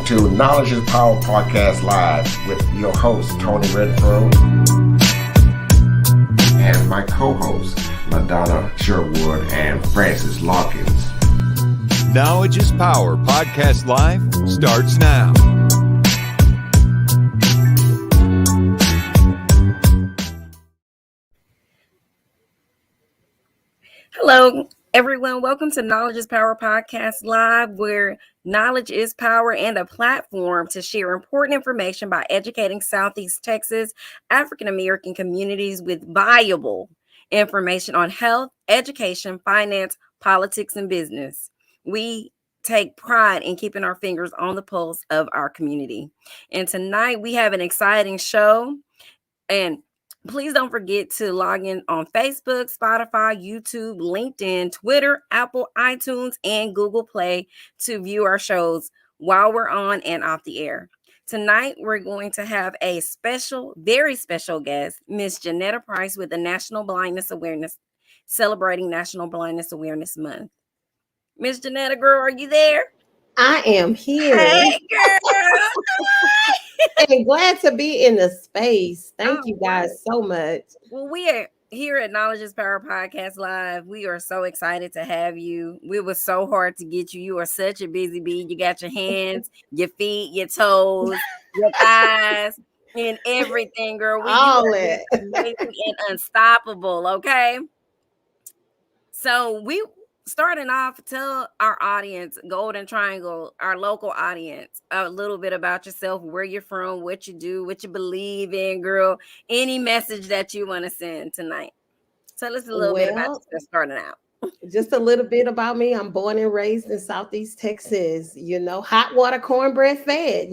to Knowledge is Power Podcast Live with your host, Tony Redford, and my co-hosts, LaDonna Sherwood and Francis Larkins. Knowledge is Power Podcast Live starts now. Hello, everyone. Welcome to Knowledge is Power Podcast Live, where knowledge is power and a platform to share important information by educating Southeast Texas African American communities with valuable information on health, education, finance, politics, and business. We take pride in keeping our fingers on the pulse of our community. And tonight we have an exciting show. And please don't forget to log in on Facebook, Spotify, YouTube, LinkedIn, Twitter, Apple, iTunes, and Google Play to view our shows while we're on and off the air. Tonight, we're going to have a special, very special guest, Miss Janetta Price with the National Blindness Awareness, celebrating National Blindness Awareness Month. Miss Janetta, girl, are you there? I am here. Hey, girl. And glad to be in the space. Thank you guys so much. Well, we are here at Knowledge is Power Podcast Live. We are so excited to have you. We were so hard to get you. You are such a busy bee. You got your hands, your feet, your toes, your thighs, and everything, girl. All it. Amazing and unstoppable, okay? So we starting off, tell our audience, Golden Triangle, our local audience, a little bit about yourself, where you're from, what you do, what you believe in, girl. Any message that you want to send tonight. Tell us a little bit about yourself starting out. Just a little bit about me. I'm born and raised in Southeast Texas, hot water, cornbread fed,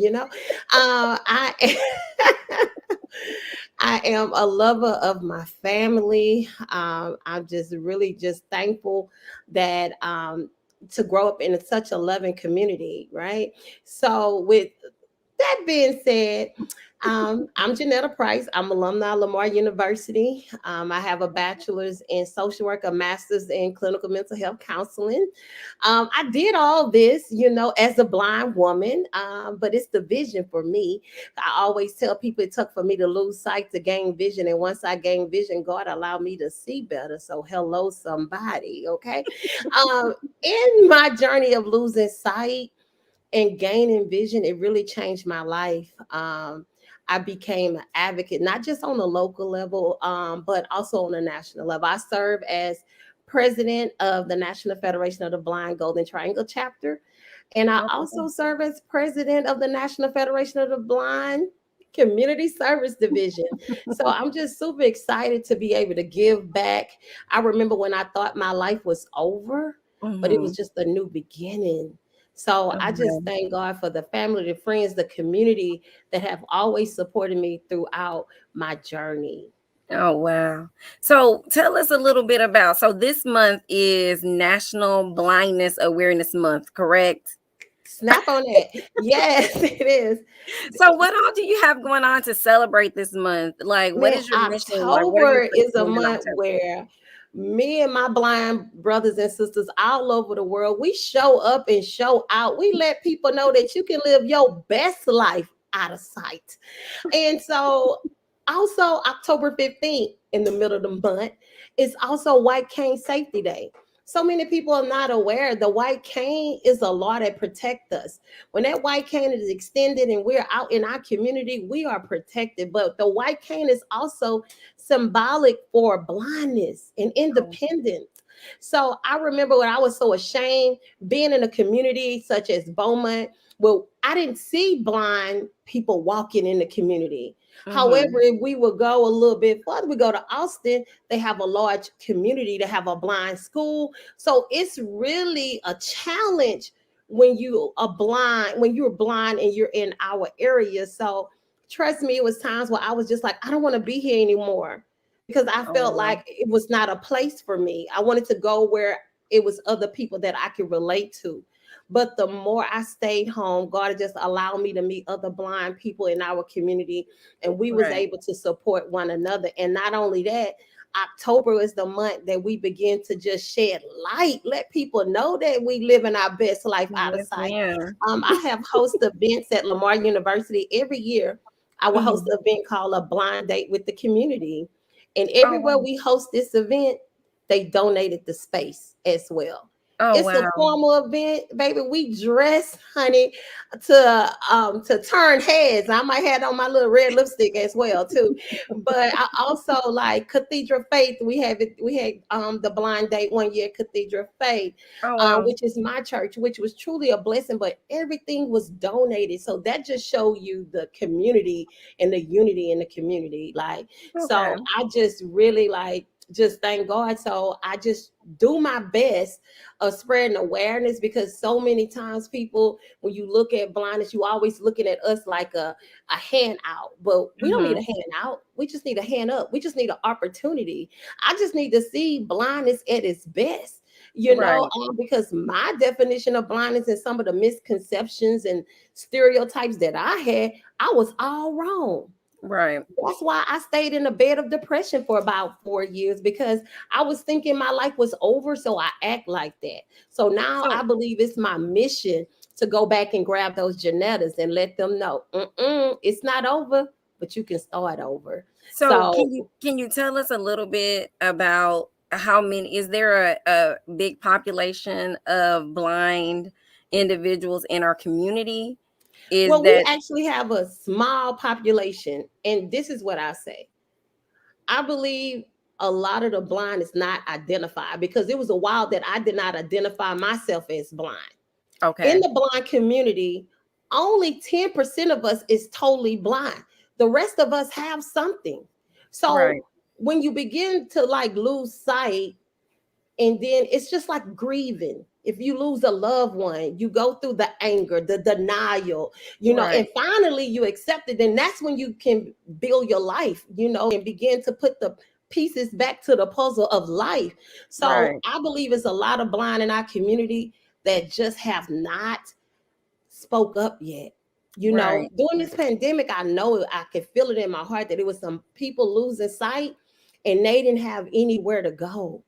I am a lover of my family. I'm just really thankful that to grow up in such a loving community, right? So with that being said, I'm Janetta Price. I'm alumni of Lamar University. I have a bachelor's in social work, a master's in clinical mental health counseling. I did all this, as a blind woman, but it's the vision for me. I always tell people it took for me to lose sight to gain vision. And once I gained vision, God allowed me to see better. So hello, somebody, okay? In my journey of losing sight and gaining vision, it really changed my life. I became an advocate, not just on the local level, but also on the national level. I serve as president of the National Federation of the Blind Golden Triangle Chapter. And I also serve as president of the National Federation of the Blind Community Service Division. So I'm just super excited to be able to give back. I remember when I thought my life was over, but it was just a new beginning. So I just thank God for the family, the friends, the community that have always supported me throughout my journey. Oh, wow. So tell us a little bit about, so this month is National Blindness Awareness Month, correct? Snap on it. Yes, it is. So what all do you have going on to celebrate this month? Like, what is your mission? October is a month where me and my blind brothers and sisters all over the world, we show up and show out. We let people know that you can live your best life out of sight. And so also October 15th in the middle of the month is also White Cane Safety Day. So many people are not aware the white cane is a law that protects us. When that white cane is extended and we're out in our community, we are protected. But the white cane is also symbolic for blindness and independence. So I remember when I was so ashamed being in a community such as Beaumont, well, I didn't see blind people walking in the community. However, if we would go a little bit further, we go to Austin, they have a large community to have a blind school. So it's really a challenge when you're blind and you're in our area. So trust me, it was times where I was just like, I don't want to be here anymore because I felt like it was not a place for me. I wanted to go where it was other people that I could relate to. But the more I stayed home, God just allowed me to meet other blind people in our community. And we was able to support one another. And not only that, October is the month that we begin to just shed light, let people know that we living our best life out of Yes, sight. ma'am. I have host events at Lamar University every year. I will host Mhm. an event called a blind date with the community. And Oh, everywhere wow. we host this event, they donated the space as well. Oh, It's a wow. formal event, baby. We dress, honey, to turn heads. I might have on my little red lipstick as well too. But I also like Cathedral Faith. We had the blind date one year, Cathedral Faith, Oh, wow. which is my church, which was truly a blessing. But everything was donated, so that just show you the community and the unity in the community. Like, Okay. so I just really like just thank God. So I just do my best of spreading awareness, because so many times people, when you look at blindness, you always looking at us like a handout, but we don't need Mhm. a handout. We just need a hand up. We just need an opportunity. I just need to see blindness at its best, Right. because my definition of blindness and some of the misconceptions and stereotypes that I had, I was all wrong. Right. That's why I stayed in a bed of depression for about 4 years, because I was thinking my life was over. So I act like that. So now So I believe it's my mission to go back and grab those Janettas and let them know, it's not over, but you can start over. so So, can you tell us a little bit about how many, is there a big population of blind individuals in our community? Is well, we that actually have a small population. And this is what I say: I believe a lot of the blind is not identified, because it was a while that I did not identify myself as blind. In okay? the blind community, only 10% of us is totally blind. The rest of us have something. So Right. when you begin to like lose sight, and then it's just like grieving. If you lose a loved one, you go through the anger, the denial, and Right. finally you accept it. And that's when you can build your life, and begin to put the pieces back to the puzzle of life. So Right. I believe it's a lot of blind in our community that just have not spoke up yet. Right. During this pandemic, I know I could feel it in my heart that it was some people losing sight and they didn't have anywhere to go.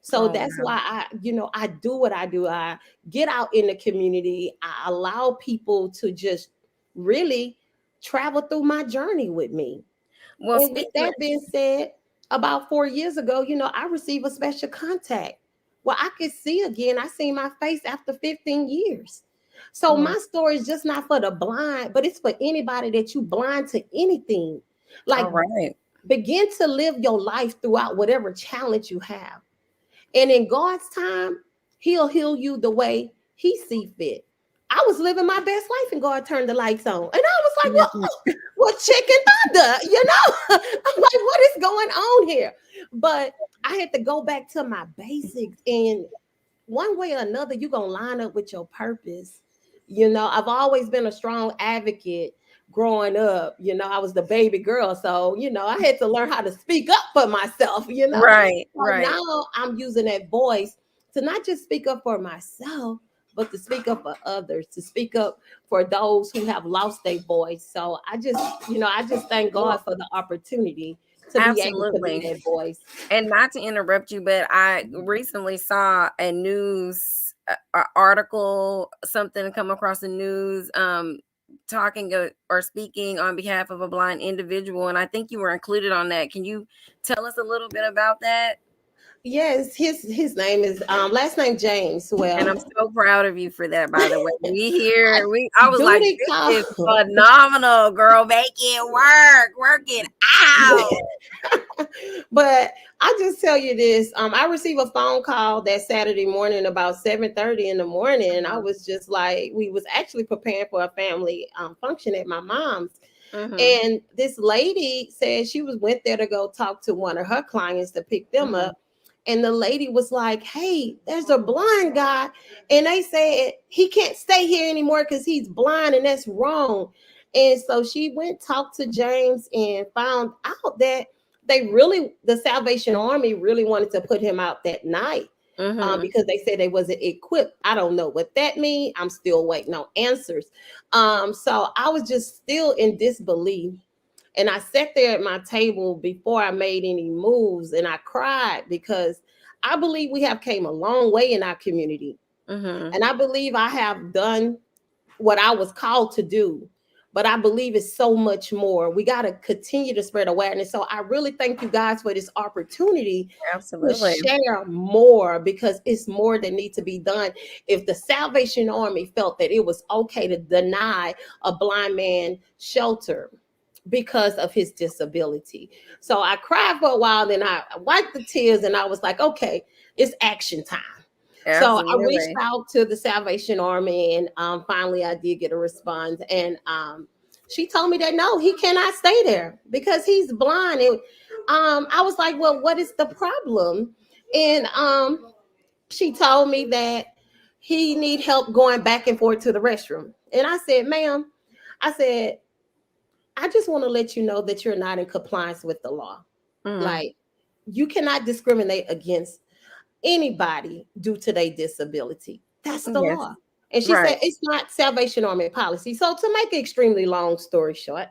So Oh, that's wow. why I do what I do. I get out in the community. I allow people to just really travel through my journey with me. Well, And with speaking that being said, about 4 years ago, I received a special contact. Well, I could see again. I seen my face after 15 years. So well, my story is just not for the blind, but it's for anybody that you blind to anything. Like, all right. begin to live your life throughout whatever challenge you have. And in God's time, he'll heal you the way he see fit. I was living my best life and God turned the lights on. And I was like, well, chicken thunder, I'm like, what is going on here? But I had to go back to my basics. And one way or another, you're going to line up with your purpose. I've always been a strong advocate growing up. I was the baby girl. So, I had to learn how to speak up for myself. Right. So Right. now I'm using that voice to not just speak up for myself, but to speak up for others, to speak up for those who have lost their voice. So I just thank God Well, for the opportunity to be able to be absolutely. that voice. And not to interrupt you, but I recently saw a news article, something come across the news, talking or speaking on behalf of a blind individual, and I think you were included on that. Can you tell us a little bit about that? Yes, his name is last name James. And Well, I'm so proud of you for that, by the way. I, I was like, duty this is call. phenomenal, girl. Make it work it out. But I just tell you this. I received a phone call that Saturday morning about 7:30 in the morning. And I was just like, we was actually preparing for a family function at my mom's. Mm-hmm. And this lady said she went there to go talk to one of her clients to pick them Mm-hmm. up. And the lady was like, hey, there's a blind guy. And they said he can't stay here anymore because he's blind, and that's wrong. And so she went, talked to James, and found out that the Salvation Army really wanted to put him out that night. Mm-hmm. Because they said they wasn't equipped. I don't know what that means. I'm still waiting on answers. So I was just still in disbelief. And I sat there at my table before I made any moves, and I cried because I believe we have came a long way in our community. Mm-hmm. And I believe I have done what I was called to do. But I believe it's so much more. We got to continue to spread awareness. So I really thank you guys for this opportunity to Absolutely. share more, because it's more that needs to be done. If the Salvation Army felt that it was okay to deny a blind man shelter because of his disability. So I cried for a while, then I wiped the tears, and I was like, okay, it's action time. So I reached Absolutely. out to the Salvation Army, and finally I did get a response. And she told me that no, he cannot stay there because he's blind. And I was like, well, what is the problem? And she told me that he need help going back and forth to the restroom. And I said, ma'am, I said, I just want to let you know that you're not in compliance with the law. Mm-hmm. Like, you cannot discriminate against anybody due to their disability. That's the Yes. law. And she Right. said it's not Salvation Army policy. So to make an extremely long story short,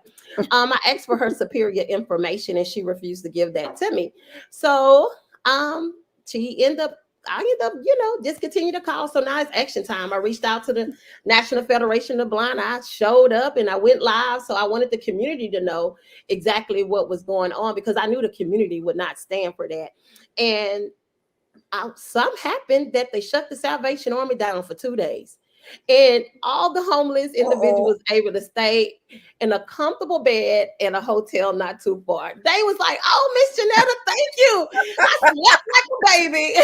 I asked for her superior information, and she refused to give that to me. So she ended up I ended up, just continue to call. So now it's action time. I reached out to the National Federation of the Blind. I showed up and I went live. So I wanted the community to know exactly what was going on, because I knew the community would not stand for that. And some happened that they shut the Salvation Army down for 2 days. And all the homeless individuals able to stay in a comfortable bed in a hotel not too far. They was like, oh, Miss Janetta, thank you. I slept like a baby.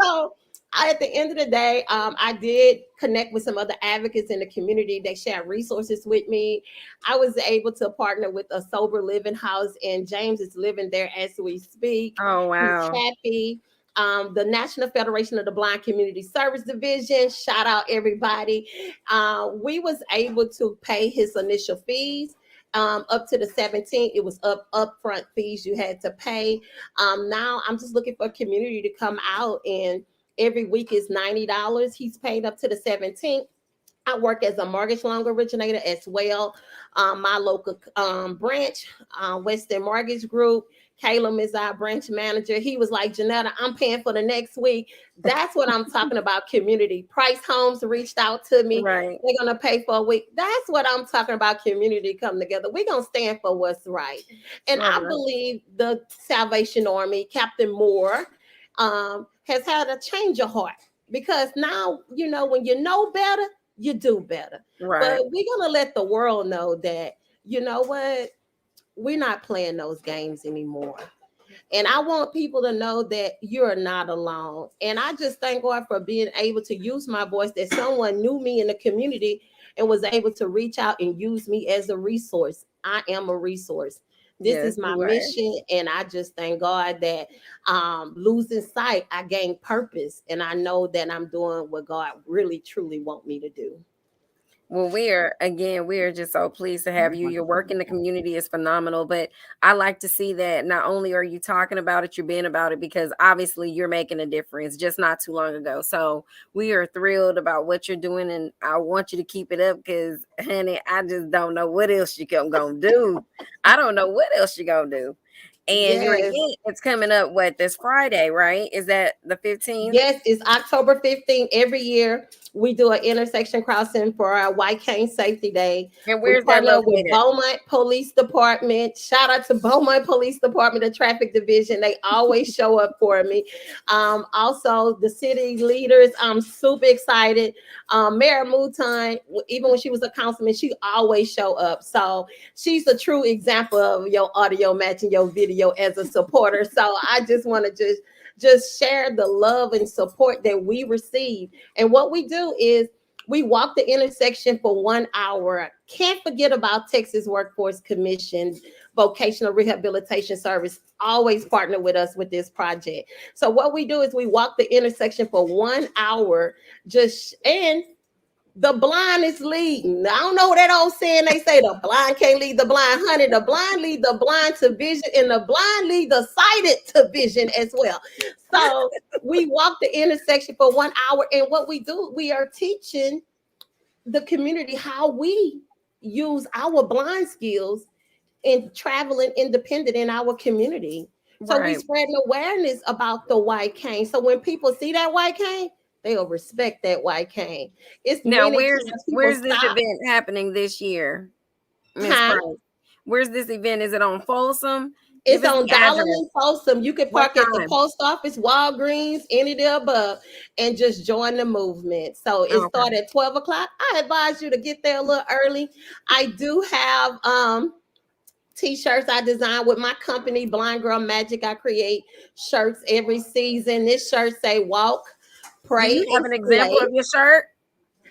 so at the end of the day, I did connect with some other advocates in the community. They shared resources with me. I was able to partner with a sober living house, and James is living there as we speak. Oh, He's wow. happy. The National Federation of the Blind Community Service Division, shout out everybody. We was able to pay his initial fees. Up to the 17th, it was upfront fees you had to pay. Now I'm just looking for a community to come out, and every week is $90. He's paid up to the 17th. I work as a mortgage loan originator as well. My local branch, Western Mortgage Group. Caleb is our branch manager. He was like, Janetta, I'm paying for the next week. That's what I'm talking about, community. Price Homes reached out to me. Right. They're going to pay for a week. That's what I'm talking about, community come together. We're going to stand for what's right. And All I right. believe the Salvation Army, Captain Moore, has had a change of heart, because now, when you know better, you do better. Right. But we're going to let the world know that, you know what? We're not playing those games anymore. And I want people to know that you're not alone. And I just thank God for being able to use my voice, that someone knew me in the community and was able to reach out and use me as a resource. I am a resource. This Yes, is my you are. mission. And I just thank God that losing sight, I gained purpose. And I know that I'm doing what God really, truly want me to do. Well, we are just so pleased to have you. Your work in the community is phenomenal, but I like to see that not only are you talking about it, you're being about it, because obviously you're making a difference just not too long ago. So we are thrilled about what you're doing, and I want you to keep it up, because, honey, I just don't know what else you're going to do. I don't know what else you're going to do. And your Yes. event, it's coming up, this Friday, right? Is that the 15th? Yes, it's October 15th. Every year we do an intersection crossing for our White Cane Safety Day. And We where's that partner with located? Beaumont Police Department. Shout out to Beaumont Police Department, the traffic division. They always show up for me. Also, the city leaders, I'm super excited. Mayor Mouton, even when she was a councilman, she always show up. So she's a true example of your audio matching your video as a supporter. So I just want to just share the love and support that we receive. And what we do is we walk the intersection for 1 hour. Can't forget about Texas Workforce Commission, Vocational Rehabilitation Service, always partner with us with this project. So what we do is we walk the intersection for 1 hour, and the blind is leading. I don't know what that old saying they say, the blind can't lead the blind. Honey, the blind lead the blind to vision, and the blind lead the sighted to vision as well. So we walk the intersection for 1 hour, and what we do, we are teaching the community how we use our blind skills in traveling independent in our community. So we Right. spreading awareness about the white cane. So when people see that white cane, they'll respect that white cane. It's Now, many times people where's this stop. event happening this year, Miss Huh? Price? Where's this event? Is it on Folsom? Give It's us on the Dollar address. and Folsom. You can What park at the time? post office, Walgreens, any of the above, and just join the movement. So it Okay. started at 12 o'clock. I advise you to get there a little early. I do have t-shirts I design with my company, Blind Girl Magic. I create shirts every season. This shirt say walk, Do pray, you have and an example slay. of your shirt?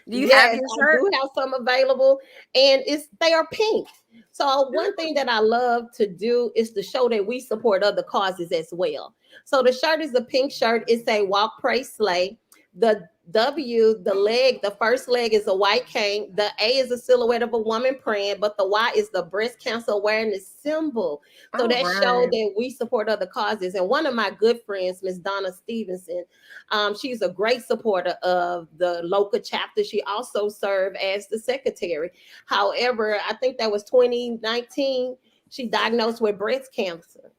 Do you have Yes, your I shirt? do have some available, and they are pink. So one thing that I love to do is to show that we support other causes as well. So the shirt is a pink shirt. It say walk, pray, slay. The W, the leg, the first leg is a white cane. The A is a silhouette of a woman praying, but the Y is the breast cancer awareness symbol. So All that show right. that we support other causes. And one of my good friends, Miss Donna Stevenson, she's a great supporter of the local chapter. She also served as the secretary. However, I think that was 2019. She diagnosed with breast cancer.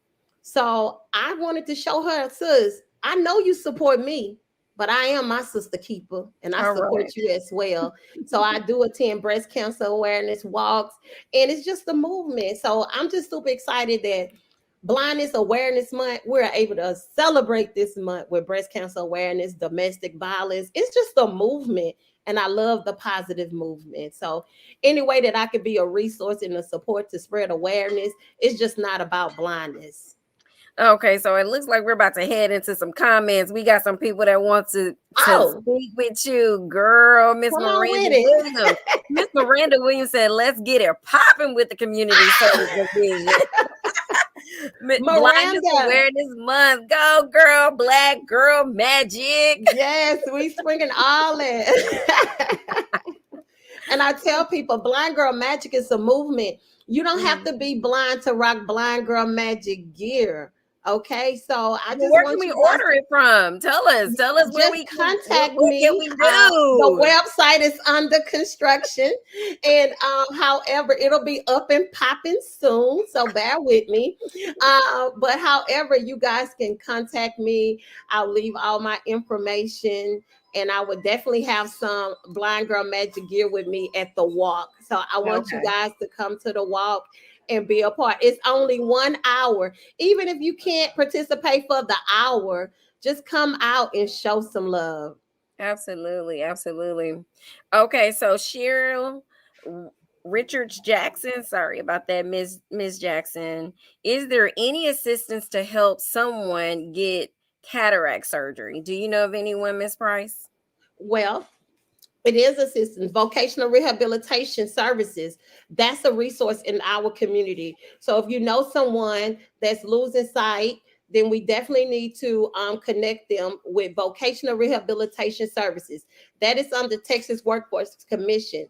So I wanted to show her, sis, I know you support me, but I am my sister keeper and I All support right. you as well. So I do attend breast cancer awareness walks, and it's just a movement. So I'm just super excited that Blindness Awareness Month, we're able to celebrate this month with breast cancer awareness, domestic violence. It's just a movement, and I love the positive movement. So, any way that I could be a resource and a support to spread awareness, it's just not about blindness. Okay, so it looks like we're about to head into some comments. We got some people that want to Oh, speak with you, girl. Miss come on Miranda with it. Williams. Miss Miranda Williams said, "Let's get it popping with the community service division." Blindness Miranda. Awareness Month. Go, girl. Black girl magic. Yes, we swinging all that. And I tell people, blind girl magic is a movement. You don't have Mhm. to be blind to rock blind girl magic gear. Okay, so I Well, just where can want we you guys order it from? Tell us. Tell us where just we can. contact What can me. we The do? website is under construction, and however, it'll be up and popping soon. So bear with me. But however, you guys can contact me. I'll leave all my information, and I would definitely have some blind girl magic gear with me at the walk. So I want you Okay. guys to come to the walk and be a part. It's only 1 hour. Even if you can't participate for the hour, just come out and show some love. Absolutely, absolutely. Okay, so Cheryl Richards Jackson, sorry about that, Miss Jackson. Is there any assistance to help someone get cataract surgery? Do you know of anyone, Miss Price? Well, it is assistance, vocational rehabilitation services. That's a resource in our community. So if you know someone that's losing sight, then we definitely need to connect them with vocational rehabilitation services. That is under Texas Workforce Commission.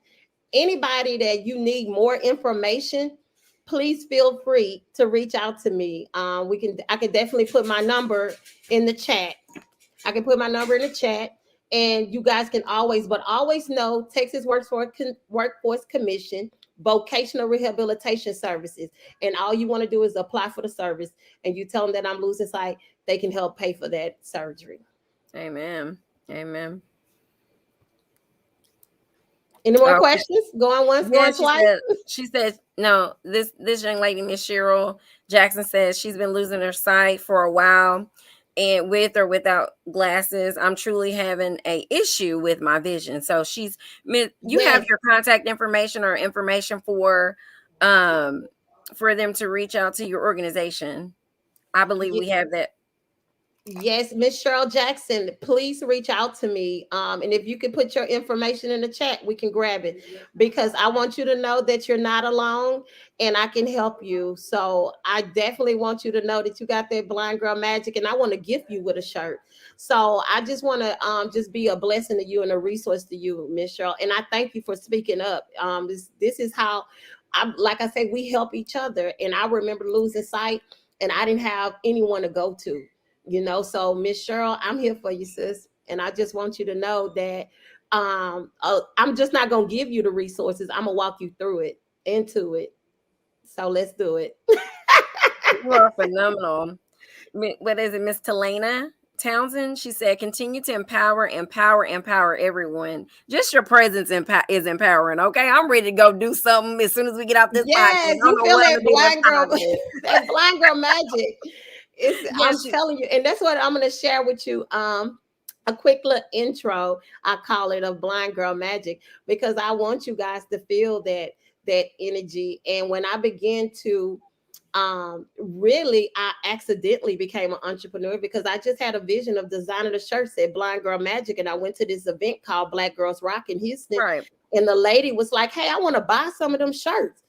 Anybody that you need more information, please feel free to reach out to me. I can definitely put my number in the chat. I can put my number in the chat, and you guys can always know Texas Workforce Commission, vocational rehabilitation services. And all you want to do is apply for the service, and you tell them that I'm losing sight. They can help pay for that surgery. Amen. Amen. Any more Okay. questions? Going once, Yeah, going twice. she said no, this young lady, Miss Cheryl Jackson, says she's been losing her sight for a while, and with or without glasses, I'm truly having a issue with my vision. So you have Yes, your contact information or information um for them to reach out to your organization. I believe we have that. yes, Miss Cheryl Jackson, please reach out to me. And if you could put your information in the chat, we can grab it, because I want you to know that you're not alone and I can help you. So I definitely want you to know that you got that blind girl magic, and I want to gift you with a shirt. So I just want to just be a blessing to you and a resource to you, Miss Cheryl. And I thank you for speaking up. This is how like I say, we help each other. And I remember losing sight and I didn't have anyone to go to. So Miss Cheryl, I'm here for you, sis. And I just want you to know that I'm just not gonna give you the resources. I'm gonna walk you through it, into it. So let's do it. You are phenomenal. What is it, Miss Talena Townsend? She said, continue to empower everyone. Just your presence is empowering. Okay, I'm ready to go do something as soon as we get off this podcast. I Yes, don't you know feel what I'm that gonna do next blind girl, time. that blind girl magic. I'm Yes, telling you, and that's what I'm gonna share with you. A quick little intro, I call it, of blind girl magic, because I want you guys to feel that energy. And when I begin to really, I accidentally became an entrepreneur because I just had a vision of designing a shirt said blind girl magic, and I went to this event called Black Girls Rock in Houston, right. and the lady was like, hey, I want to buy some of them shirts.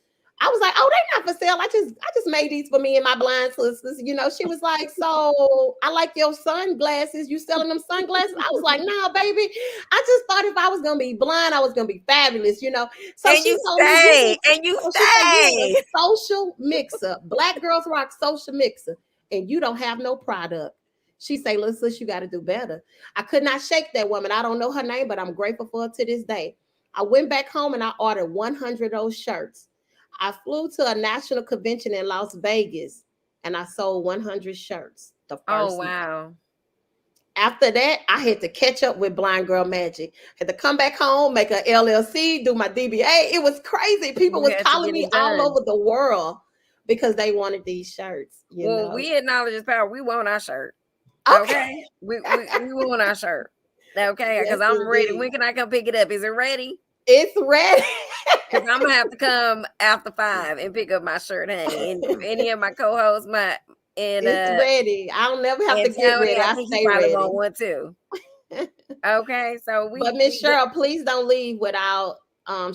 I was like, oh, they're not for sale. I just made these for me and my blind sisters. You know, she was like, so I like your sunglasses. You selling them sunglasses? I was like, nah, baby. I just thought if I was gonna be blind, I was gonna be fabulous, you know. So And she you told me stay, and you so she said, you stay. a social mixer, Black Girls Rock social mixer, and you don't have no product. She say, listen, you got to do better. I could not shake that woman. I don't know her name, but I'm grateful for her to this day. I went back home and I ordered 100 of those shirts. I flew to a national convention in Las Vegas and I sold 100 shirts the Oh first night. wow. After that, I had to catch up with Blind Girl Magic. Had to come back home, make an LLC, do my DBA. It was crazy. People was calling me all over the world because they wanted these shirts. You know, we acknowledge this power. We want our shirt. okay. We want our shirt. Okay, because Yes, I'm ready. indeed. When can I come pick it up? Is it ready? It's ready. Because I'm gonna have to come after 5 and pick up my shirt, honey. And if any of my co-hosts, It's ready. I'll never have to and get Tony, ready. I I think he stay probably ready. won't want to. Okay, so But Miss Cheryl, please don't leave without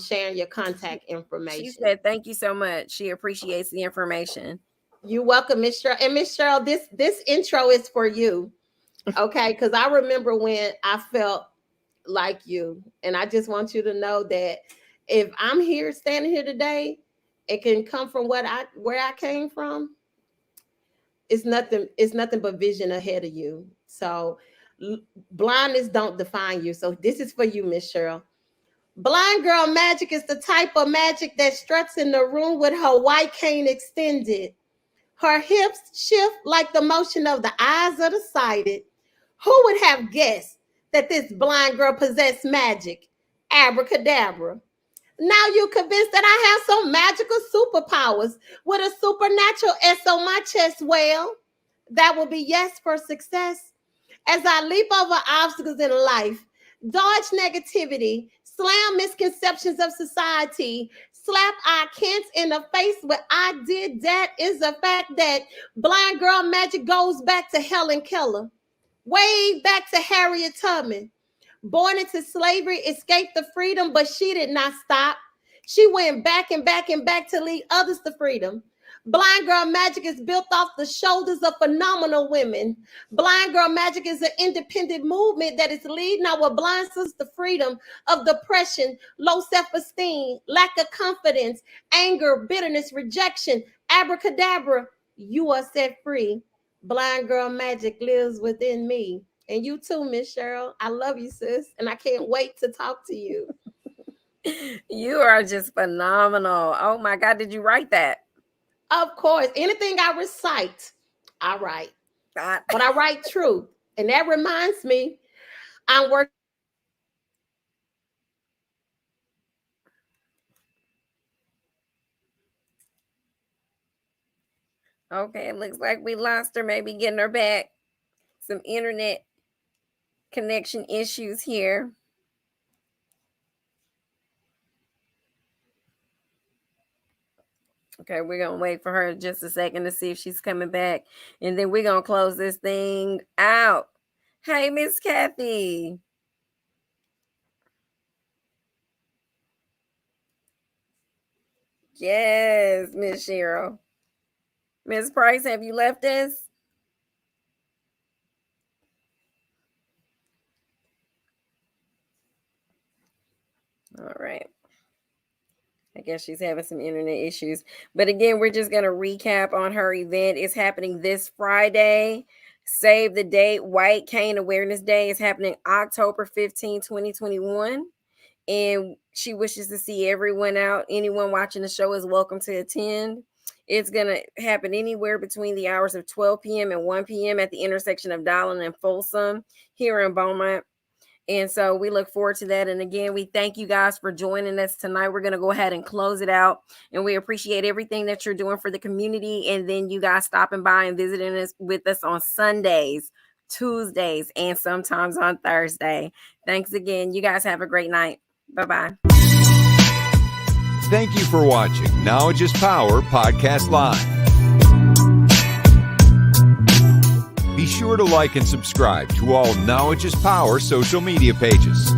sharing your contact information. She said, "Thank you so much. She appreciates the information." You're welcome, Miss Cheryl. And Miss Cheryl, this intro is for you, okay? Because I remember when I felt like you, and I just want you to know that if I'm here, standing here today, it can come from where I came from. It's nothing but vision ahead of you. So blindness don't define you. So this is for you, Miss Cheryl. Blind girl magic is the type of magic that struts in the room with her white cane extended. Her hips shift like the motion of the eyes of the sighted. Who would have guessed that this blind girl possessed magic? Abracadabra. Now you convinced that I have some magical superpowers with a supernatural S on my chest. Well, that will be yes for success. As I leap over obstacles in life, dodge negativity, slam misconceptions of society, slap our kids in the face with I did that, is the fact that blind girl magic goes back to Helen Keller, way back to Harriet Tubman. Born into slavery, escaped the freedom, but she did not stop. She went back and back and back to lead others to freedom. Blind girl magic is built off the shoulders of phenomenal women. Blind girl magic is an independent movement that is leading our blind sisters to freedom of depression, low self-esteem, lack of confidence, anger, bitterness, rejection. Abracadabra, you are set free. Blind girl magic lives within me. And you too, Miss Cheryl. I love you, sis. And I can't wait to talk to you. You are just phenomenal. Oh my God, did you write that? Of course. Anything I recite, I write. But I write truth. And that reminds me, I'm working. Okay, it looks like we lost her. Maybe getting her back. Some internet connection issues here. Okay, we're going to wait for her just a second to see if she's coming back. And then we're going to close this thing out. Hey, Miss Kathy. Yes, Miss Cheryl. Miss Price, have you left us? All right. I guess she's having some internet issues. But again, we're just going to recap on her event. It's happening this Friday, Save the date. White Cane Awareness Day is happening October 15, 2021. And she wishes to see everyone out. Anyone watching the show is welcome to attend. It's going to happen anywhere between the hours of 12 p.m. and 1 p.m. at the intersection of Dowling and Folsom here in Beaumont. And so we look forward to that. And again, we thank you guys for joining us tonight. We're going to go ahead and close it out. And we appreciate everything that you're doing for the community. And then you guys stopping by and visiting us with us on Sundays, Tuesdays, and sometimes on Thursday. Thanks again. You guys have a great night. Bye-bye. Thank you for watching Knowledge is Power Podcast Live. Be sure to like and subscribe to all Knowledge is Power social media pages.